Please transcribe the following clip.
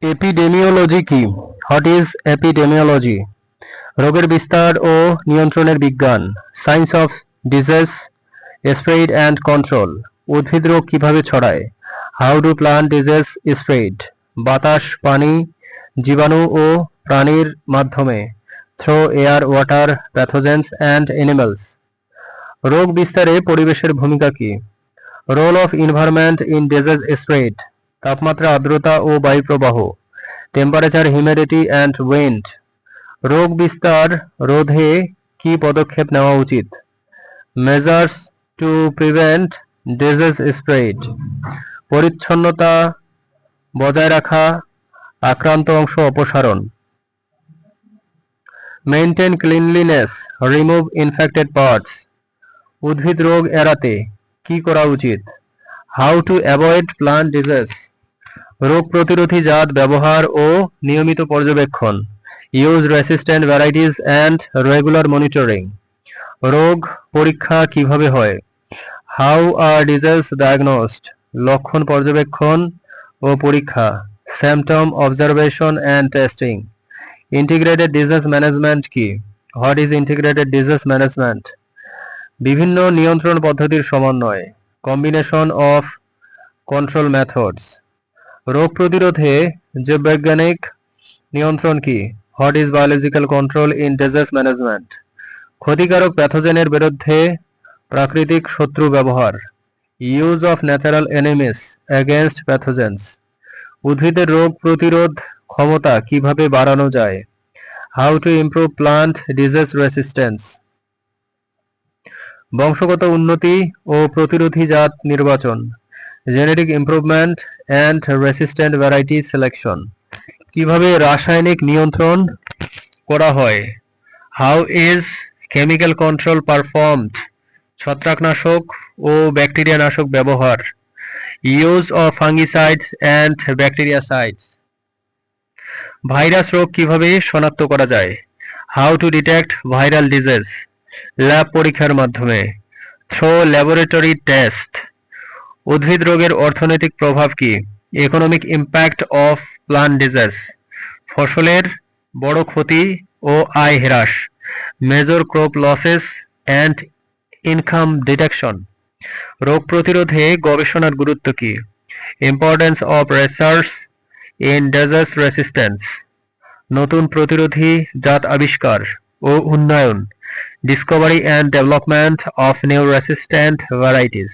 Epidemiology কি? What is epidemiology? রোগের বিস্তার ও নিয়ন্ত্রণের বিজ্ঞান। Science of disease spread and control. উদ্ভিদ রোগ কিভাবে ছড়ায়? How do plant disease spread? বাতাস, পানি, জীবাণু ও প্রাণীর মাধ্যমে। Through air, water, pathogens and animals. রোগ বিস্তারে পরিবেশের ভূমিকা কি? Role of environment in disease spread. তাপমাত্রা, আর্দ্রতা ও বায়ুপ্রবাহ। Temperature, humidity and wind. রোগ বিস্তার রোধে কি পদক্ষেপ নেওয়া উচিত? Measures to prevent disease spread. পরিচ্ছন্নতা বজায় রাখা, আক্রান্ত অংশ অপসারণ। Maintain cleanliness, remove infected parts. উদ্ভিদ রোগ এড়াতে কি করা উচিত? How to avoid plant disease. রোগ প্রতিরোধী জাত ব্যবহার ও নিয়মিত পর্যবেক্ষণ। Use resistant varieties and regular monitoring. রোগ পরীক্ষা কিভাবে হয়? How are disease diagnosed. লক্ষণ পর্যবেক্ষণ ও পরীক্ষা। Symptom observation and testing. Integrated disease management কি? What is integrated disease management? বিভিন্ন নিয়ন্ত্রণ পদ্ধতির সমন্বয়। Combination of control methods. রোগ প্রতিরোধে জীববৈজ্ঞানিক নিয়ন্ত্রণ কি? What is biological control in disease management? ক্ষতিকারক প্যাথোজেনের বিরুদ্ধে প্রাকৃতিক শত্রু ব্যবহার। Use of natural enemies against pathogens. উদ্ভিদের রোগ প্রতিরোধ ক্ষমতা কিভাবে বাড়ানো যায়? How to improve plant disease resistance. বংশগত উন্নতি ও প্রতিরোধী জাত নির্বাচন। Genetic improvement and resistant variety selection. কিভাবে রাসায়নিক নিয়ন্ত্রণ করা হয়? How is chemical control performed? ছত্রাকনাশক ও ব্যাকটেরিয়া নাশক ব্যবহার। Use of fungicides and bactericides. Virus রোগ কিভাবে শনাক্ত করা যায়? How to detect viral disease. Lab পরীক্ষার মাধ্যমে। Through laboratory test. উদ্ভিদ রোগের অর্থনৈতিক প্রভাব কি? Economic impact of plant disease. ফসলের বড় ক্ষতি ও আয় হ্রাস। Major crop losses and income detection. রোগ প্রতিরোধে গবেষণার গুরুত্ব কি? Importance of research in disease resistance. নতুন প্রতিরোধী জাত আবিষ্কার ও উন্নয়ন। Discovery and development of new resistant varieties.